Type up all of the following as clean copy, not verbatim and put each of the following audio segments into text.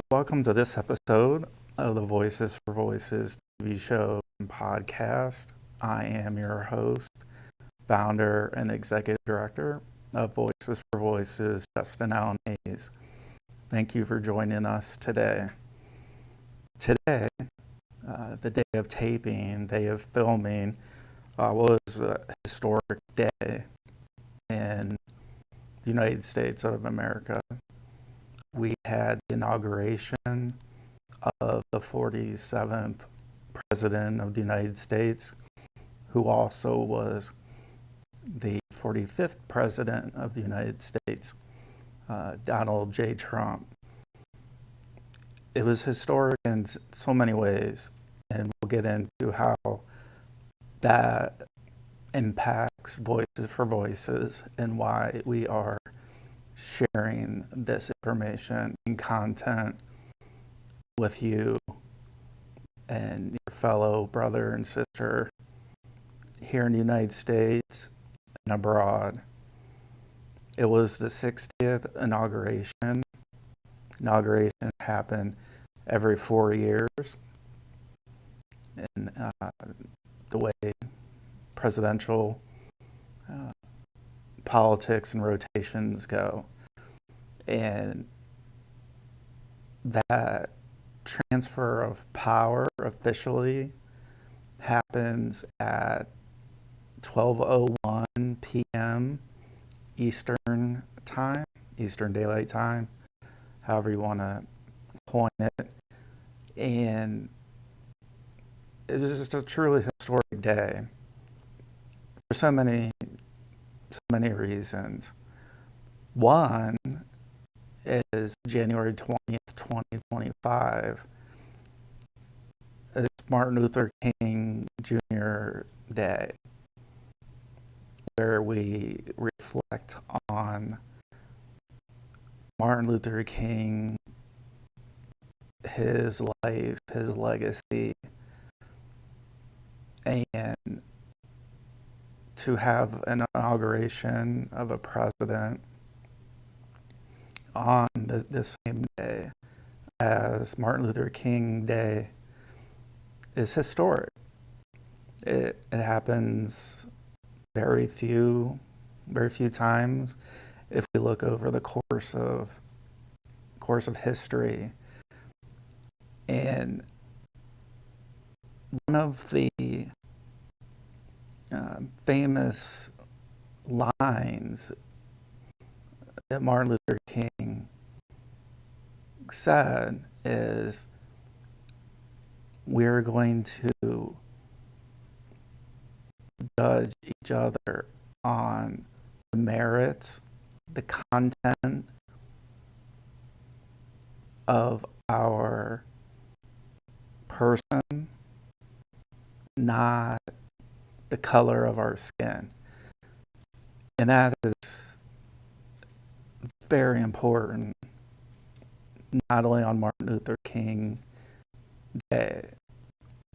welcome to this episode of the Voices for Voices TV show and podcast. I am your host, founder, and executive director of Voices for Voices, Justin Allen Hayes. Thank you for joining us today. Today, the day of taping, day of filming, was a historic day in the United States of America. We had the inauguration of the 47th President of the United States, who also was the 45th President of the United States, Donald J. Trump. It was historic in so many ways, and we'll get into how that impacts Voices for Voices and why we are sharing this information and content with you and your fellow brother and sister here in the United States and abroad. It was the 60th inauguration. Inauguration happened every 4 years, and the way presidential politics and rotations go. And that transfer of power officially happens at 12:01 p.m. Eastern Time, Eastern Daylight Time, however you want to coin it. And it was just a truly historic day for so many reasons. One is January 20th, 2025. It's Martin Luther King Jr. Day, where we reflect on Martin Luther King, his life, his legacy, and to have an inauguration of a president on the same day as Martin Luther King Day is historic. It happens very few times if we look over the course of history. And one of the famous lines that Martin Luther King said is, "We're going to judge each other on the merits, the content of our person, not the color of our skin." And that is very important, not only on Martin Luther King Day,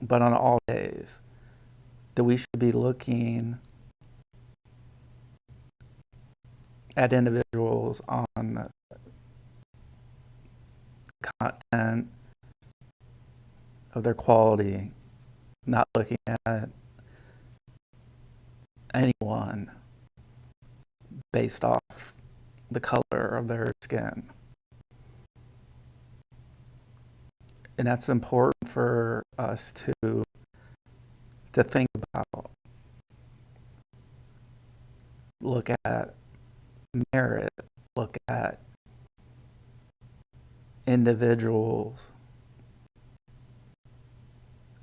but on all days, that we should be looking at individuals on the content of their quality, not looking at anyone based off the color of their skin. And that's important for us to think about. Look at merit, look at individuals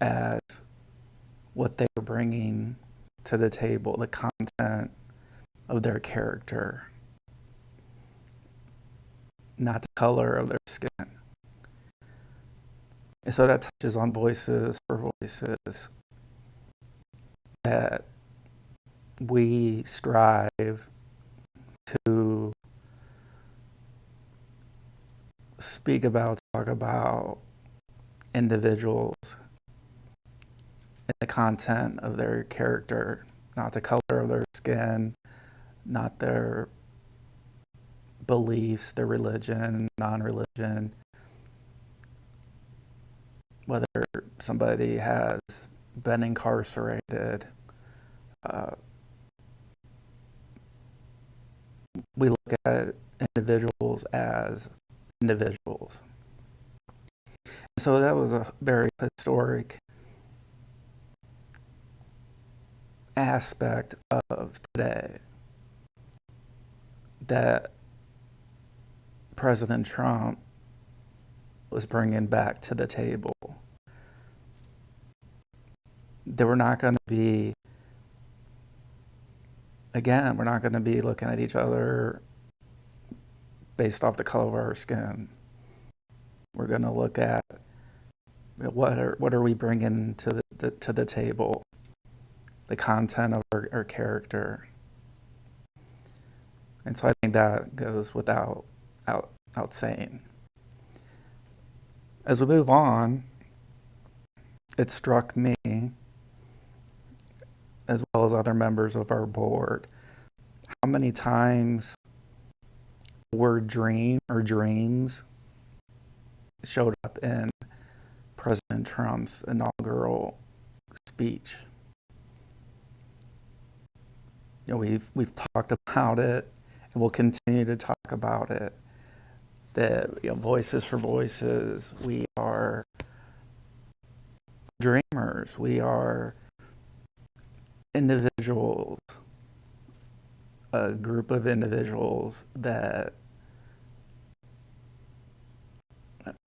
as what they're bringing to the table, the content of their character, not the color of their skin. And so that touches on Voices for Voices, that we strive to talk about individuals and the content of their character, not the color of their skin, not their beliefs, their religion, non-religion, whether somebody has been incarcerated. Uh, we look at individuals as individuals. So that was a very historic aspect of today that President Trump was bringing back to the table. That we're not going to be, again, we're not going to be looking at each other based off the color of our skin. We're going to look at what are we bringing to the table, the content of our character. And so I think that goes without saying. As we move on, it struck me, as well as other members of our board, how many times the word dream or dreams showed up in President Trump's inaugural speech. You know, we've talked about it, and we'll continue to talk about it. That, you know, Voices for Voices, we are dreamers, we are individuals, a group of individuals that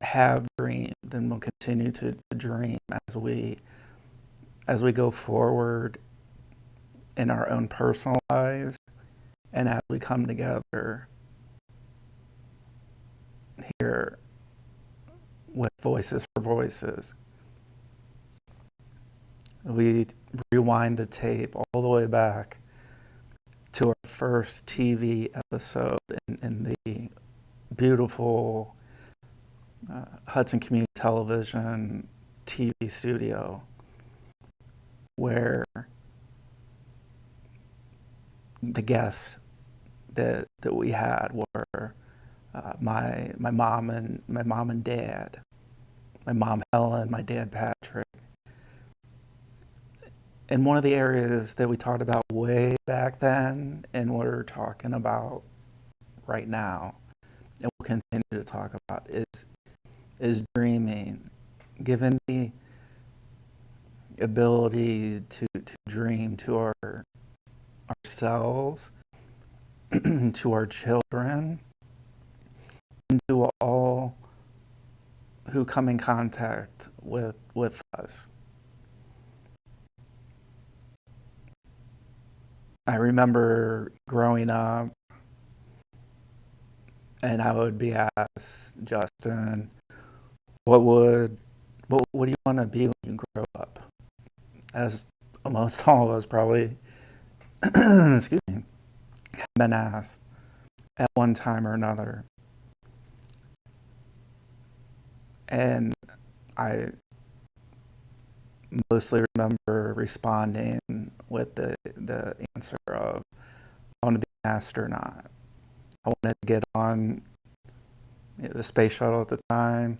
have dreamed and will continue to dream as we go forward in our own personal lives and as we come together here with Voices for Voices. We rewind the tape all the way back to our first TV episode in the beautiful Hudson Community Television TV studio, where the guests that we had were my mom and dad, my mom Helen, my dad Patrick. And one of the areas that we talked about way back then, and we're talking about right now, and we'll continue to talk about, is dreaming. Given the ability to dream to ourselves, to our children, and to all who come in contact with us. I remember growing up, and I would be asked, Justin, what do you want to be when you grow up? As almost all of us probably, excuse me, have been asked at one time or another. And I mostly remember responding with the answer of, I want to be an astronaut. I wanted to get on the space shuttle at the time,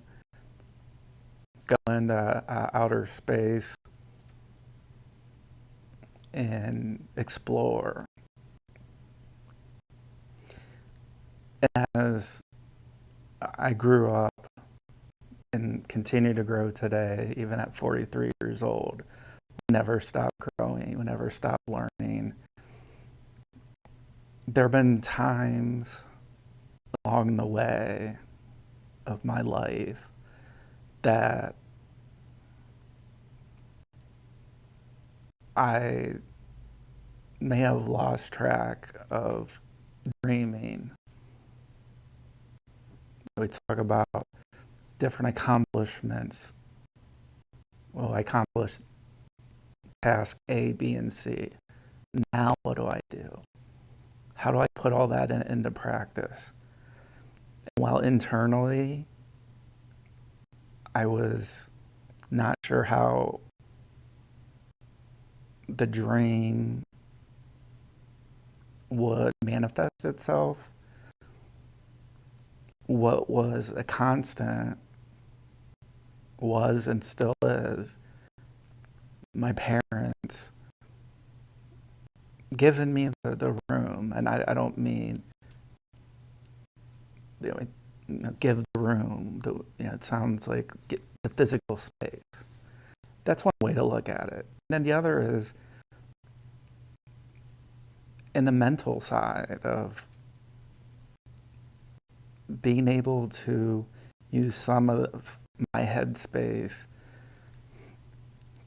go into outer space and explore. And as I grew up and continue to grow today, even at 43 years old, we never stop growing, we never stop learning. There have been times along the way of my life that I may have lost track of dreaming. We talk about different accomplishments. Well, I accomplished task A, B, and C. Now what do I do? How do I put all that into practice? And while internally, I was not sure how the dream would manifest itself, what was a constant was and still is my parents giving me the room, and I don't mean, you know, give the room. It sounds like get the physical space. That's one way to look at it. And then the other is in the mental side of being able to use some of my headspace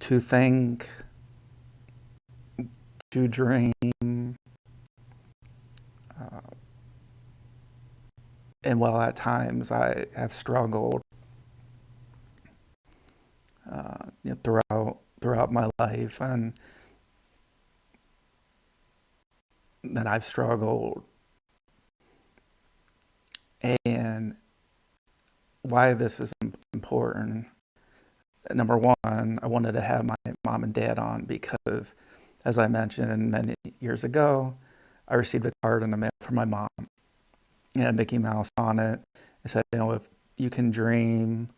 to think, to dream, and while at times I have struggled throughout my life, and that I've struggled, and why this is important. Number one, I wanted to have my mom and dad on because, as I mentioned many years ago, I received a card in the mail from my mom. It had Mickey Mouse on it. It said, if you can dream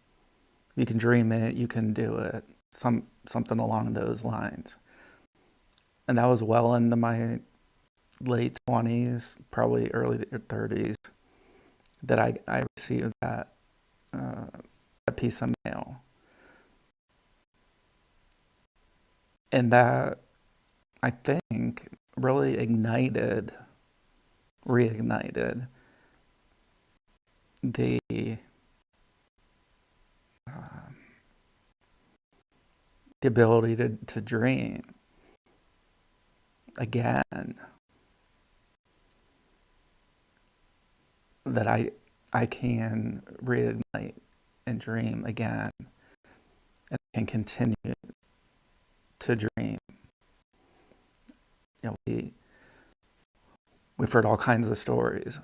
it, you can do it. Something along those lines. And that was well into my late 20s, probably early 30s, that I received that piece of mail. And that, I think, really reignited the ability to dream again. That I can reignite and dream again, and can continue to dream. We've heard all kinds of stories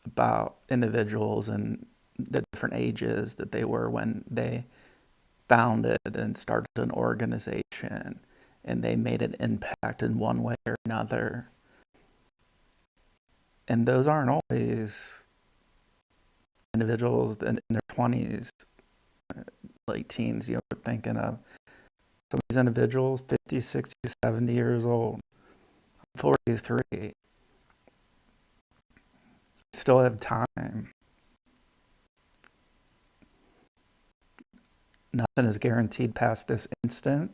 about individuals and the different ages that they were when they founded and started an organization, and they made an impact in one way or another. And those aren't always individuals in their 20s, late teens. We're thinking of some of these individuals 50, 60, 70 years old. I'm 43. Still have time. Nothing is guaranteed past this instant,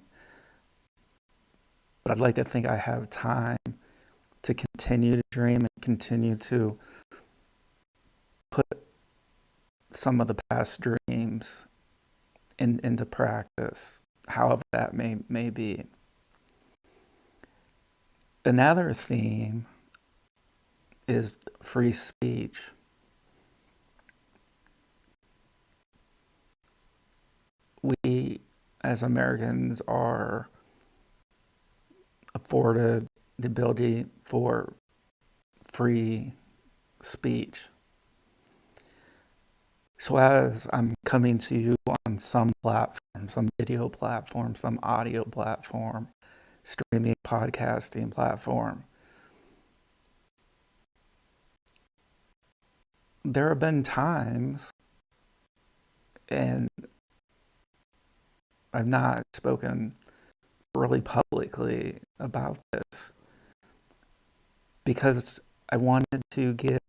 but I'd like to think I have time to continue to dream and continue to put some of the past dreams into practice, however that may be. Another theme is free speech. We, as Americans, are afforded the ability for free speech. So as I'm coming to you on some platform, some video platform, some audio platform, streaming, podcasting platform, there have been times, and I've not spoken really publicly about this, because I wanted to give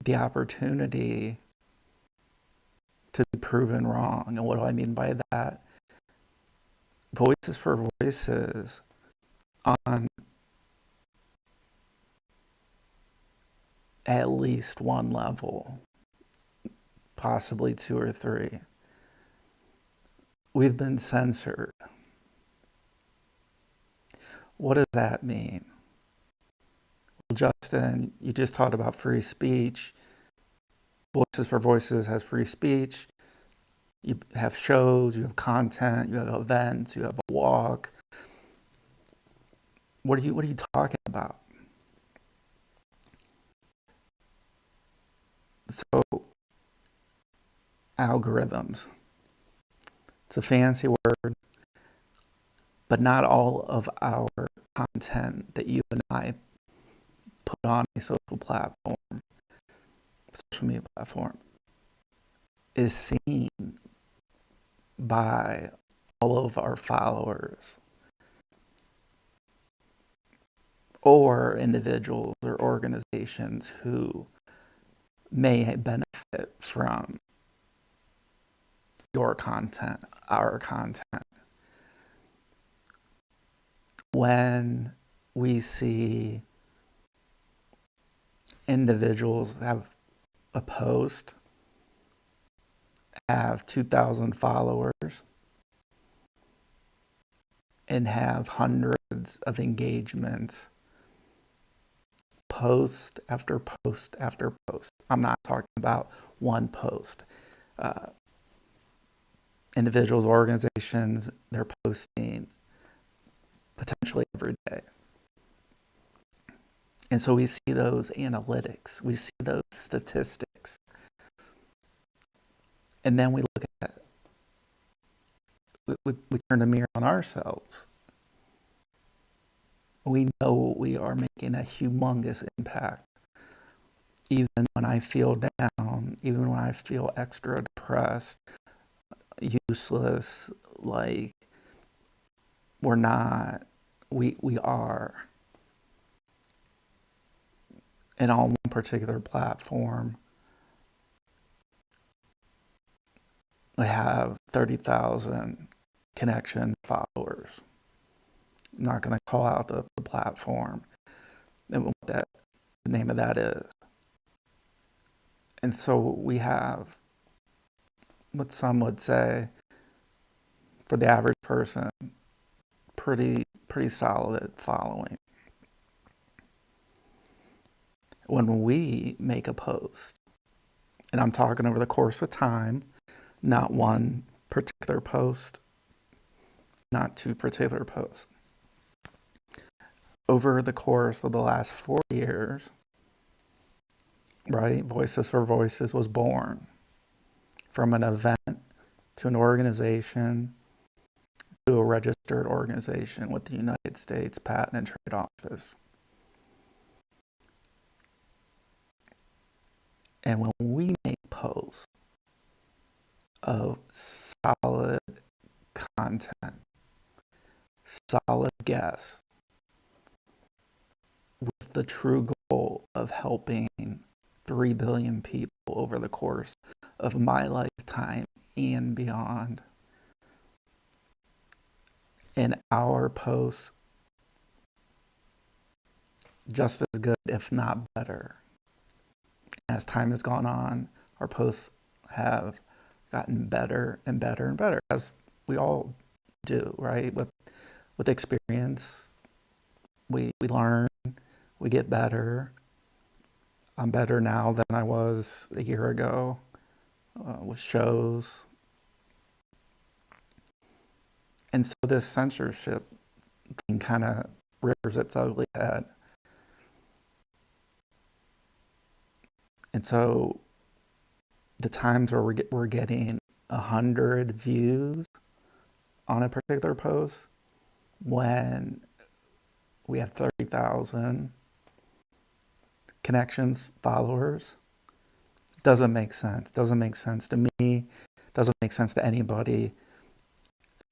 the opportunity to be proven wrong. And what do I mean by that? Voices for Voices on at least one level, possibly two or three. We've been censored. What does that mean? Well, Justin, you just talked about free speech. Voices for Voices has free speech. You have shows, you have content, you have events, you have a walk. What are you talking about? So, algorithms. It's a fancy word, but not all of our content that you and I put on a social media platform, is seen by all of our followers or individuals or organizations who may benefit from your content, our content. When we see individuals have a post, have 2,000 followers, and have hundreds of engagements, post after post after post. I'm not talking about one post. Individuals, organizations, they're posting potentially every day. And so we see those analytics, we see those statistics. And then we look at, we turn the mirror on ourselves. We know we are making a humongous impact. Even when I feel down, even when I feel extra depressed, useless, like we're not, we are. And on one particular platform, I have 30,000 connection followers. I'm not going to call out the platform and what the name of that is. And so we have what some would say, for the average person, pretty solid following. When we make a post, and I'm talking over the course of time, not one particular post, not two particular posts. Over the course of the last 4 years, right, Voices for Voices was born from an event to an organization to a registered organization with the United States Patent and Trade Office. And when we make posts of solid content, solid guests, with the true goal of helping 3 billion people over the course of my lifetime and beyond, and our posts just as good, if not better. As time has gone on, our posts have gotten better and better and better, as we all do, right? With experience, we learn, we get better. I'm better now than I was a year ago with shows. And so this censorship thing kind of rears its ugly head. And so the times where we're getting 100 views on a particular post when we have 30,000 connections, followers, doesn't make sense. Doesn't make sense to me. Doesn't make sense to anybody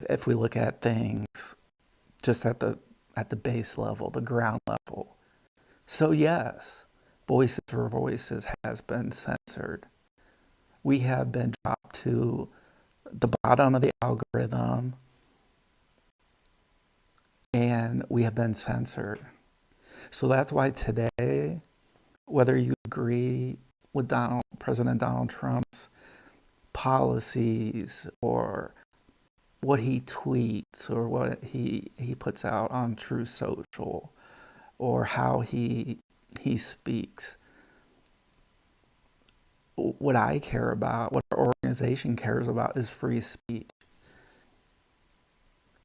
if we look at things just at the base level, the ground level. So yes, Voices for Voices has been censored. We have been dropped to the bottom of the algorithm, and we have been censored. So that's why today, whether you agree with President Donald Trump's policies or what he tweets or what he puts out on True Social or how he speaks, what I care about, what our organization cares about, is free speech.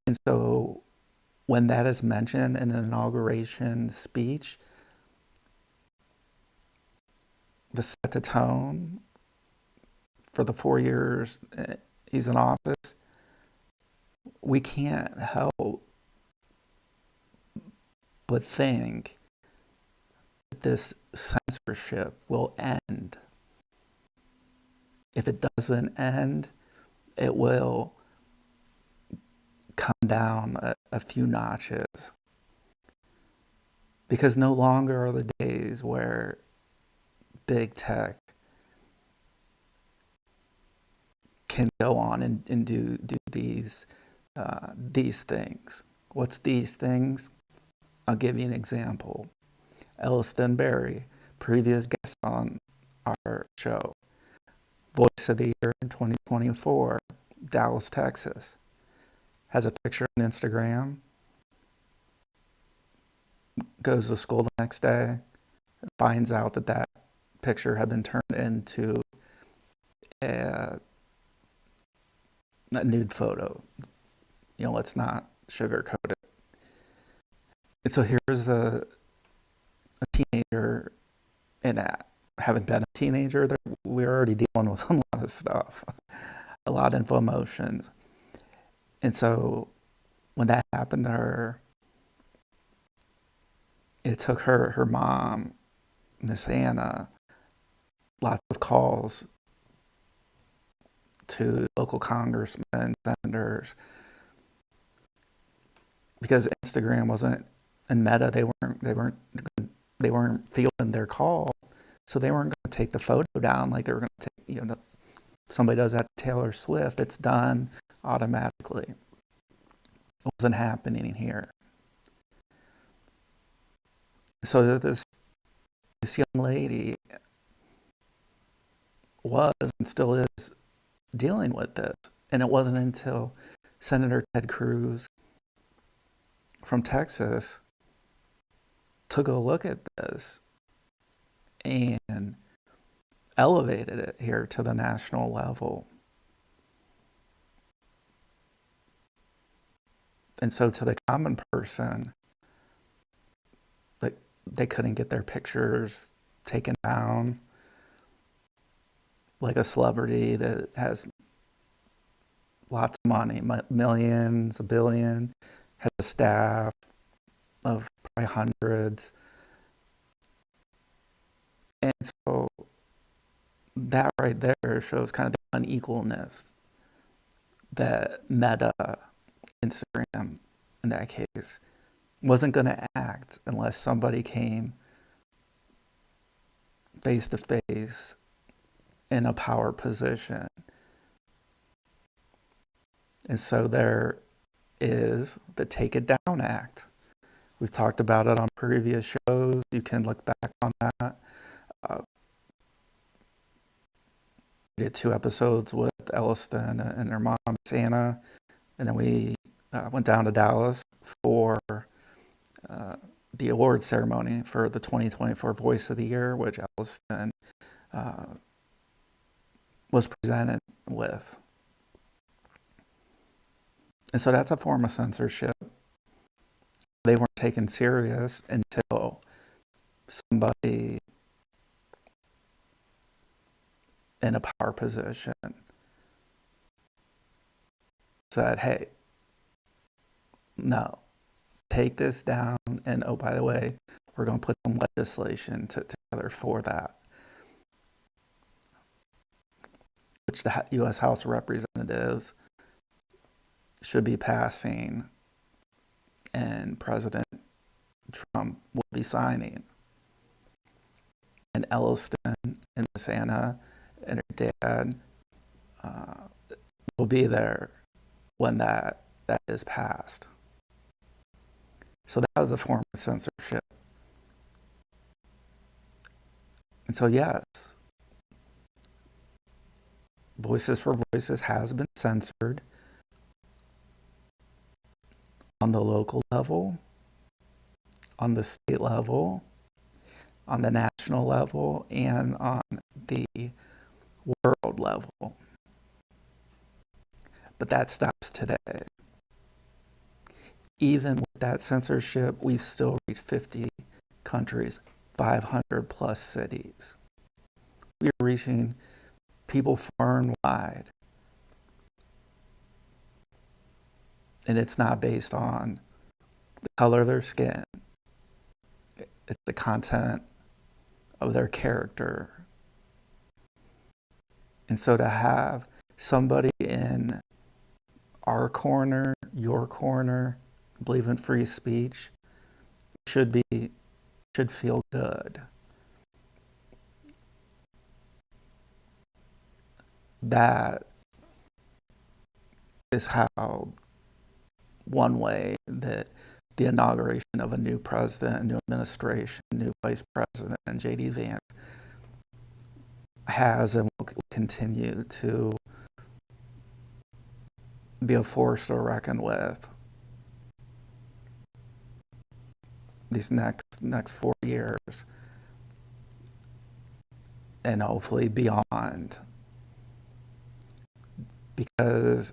And so when that is mentioned in an inauguration speech, to set the tone for the 4 years he's in office, we can't help but think that this censorship will end. If it doesn't end, it will come down a few notches, because no longer are the days where big tech can go on and do these things. What's these things? I'll give you an example. Elliston Berry, previous guest on our show, Voice of the Year in 2024, Dallas, Texas, has a picture on Instagram, goes to school the next day, finds out that picture had been turned into a nude photo. Let's not sugarcoat it. And so here's a teenager, and having been a teenager, we're already dealing with a lot of stuff, a lot of emotions. And so when that happened to her, it took her mom, Miss Anna, lots of calls to local congressmen, senators, because Instagram wasn't, and Meta, they weren't fielding their call, so they weren't going to take the photo down like they were going to take, somebody does that to Taylor Swift, it's done automatically. It wasn't happening here. So this young lady was and still is dealing with this. And it wasn't until Senator Ted Cruz from Texas took a look at this and elevated it here to the national level. And so to the common person, like, they couldn't get their pictures taken down like a celebrity that has lots of money, millions, a billion, has a staff of probably hundreds. And so that right there shows kind of the unequalness that Meta, Instagram, in that case, wasn't going to act unless somebody came face to face in a power position. And so there is the Take It Down Act. We've talked about it on previous shows. You can look back on that. We did 2 episodes with Elliston and her mom, Anna, and then we went down to Dallas for the award ceremony for the 2024 Voice of the Year, which Elliston was presented with. And so that's a form of censorship. They weren't taken serious until somebody in a power position said, hey, no, take this down. And oh, by the way, we're going to put some legislation together for that, which the U.S. House of Representatives should be passing and President Trump will be signing. And Elliston and Miss Anna and her dad will be there when that is passed. So that was a form of censorship. And so yes, Voices for Voices has been censored on the local level, on the state level, on the national level, and on the world level. But that stops today. Even with that censorship, we've still reached 50 countries, 500 plus cities. We're reaching people far and wide. And it's not based on the color of their skin. It's the content of their character. And so to have somebody in our corner, your corner, believe in free speech, should feel good. That is how one way that the inauguration of a new president, a new administration, new vice president, and J.D. Vance has and will continue to be a force to reckon with these next 4 years and hopefully beyond. Because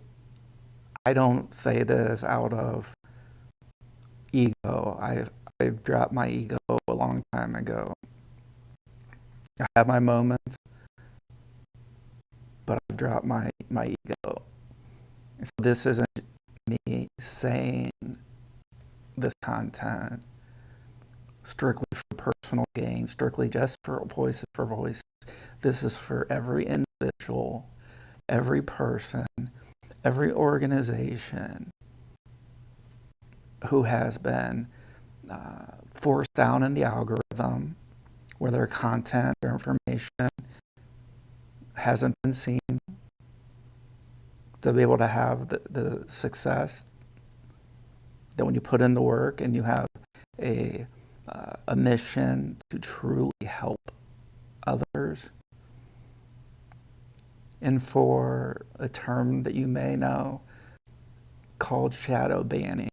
I don't say this out of ego. I've dropped my ego a long time ago. I have my moments, but I've dropped my ego. And so this isn't me saying this content strictly for personal gain, strictly just for voices for voices. This is for every individual, every person, every organization who has been forced down in the algorithm where their content or information hasn't been seen, to be able to have the success that when you put in the work and you have a mission to truly help others. And for a term that you may know called shadow banning.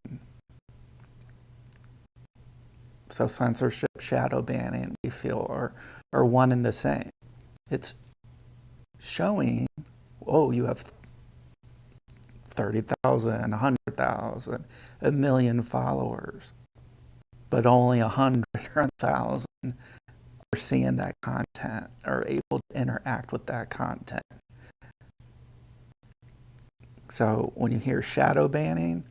So censorship, shadow banning, we feel are one and the same. It's showing, oh, you have 30,000, 100,000, 1 million followers, but only 100 or 1,000 are seeing that content, are able to interact with that content. So when you hear shadow banning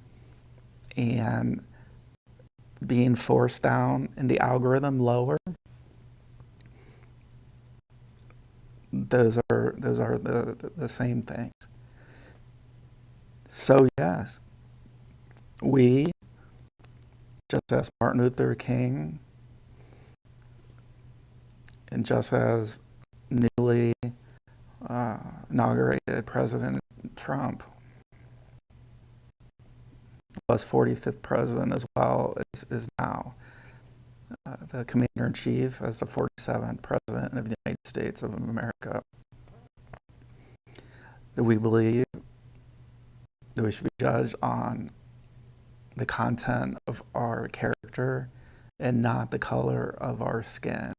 and being forced down in the algorithm lower, those are the same things. So yes, we, just as Martin Luther King and just as newly inaugurated President Trump was 45th president as well is now the commander-in-chief as the 47th president of the United States of America. That we believe that we should be judged on the content of our character and not the color of our skin.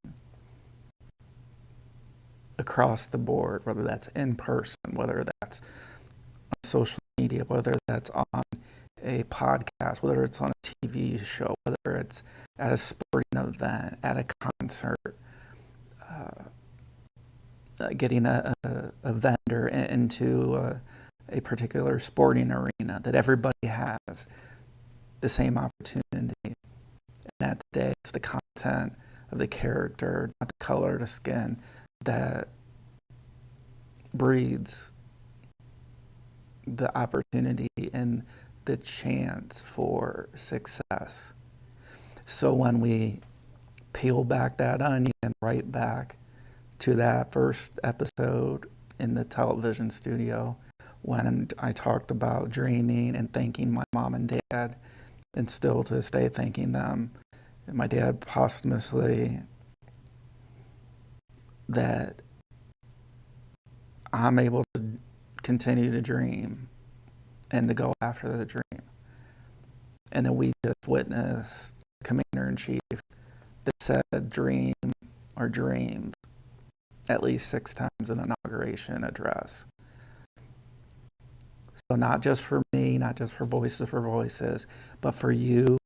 Across the board, whether that's in person, whether that's on social media, whether that's on a podcast, whether it's on a TV show, whether it's at a sporting event, at a concert, getting a vendor into a particular sporting arena, that everybody has the same opportunity. And at the day, it's the content of the character, not the color of the skin, that breeds the opportunity and the chance for success. So when we peel back that onion right back to that first episode in the television studio, when I talked about dreaming and thanking my mom and dad, and still to this day thanking them, and my dad posthumously, that I'm able to continue to dream and to go after the dream. And then we just witnessed the commander-in-chief that said dream or dreamed at least 6 times in an inauguration address. So not just for me, not just for Voices, but for you,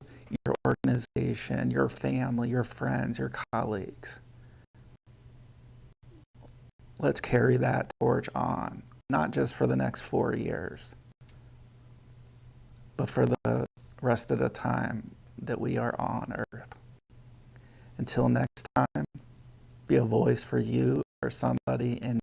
your organization, your family, your friends, your colleagues. Let's carry that torch on, not just for the next 4 years, but for the rest of the time that we are on Earth. Until next time, be a voice for you or somebody in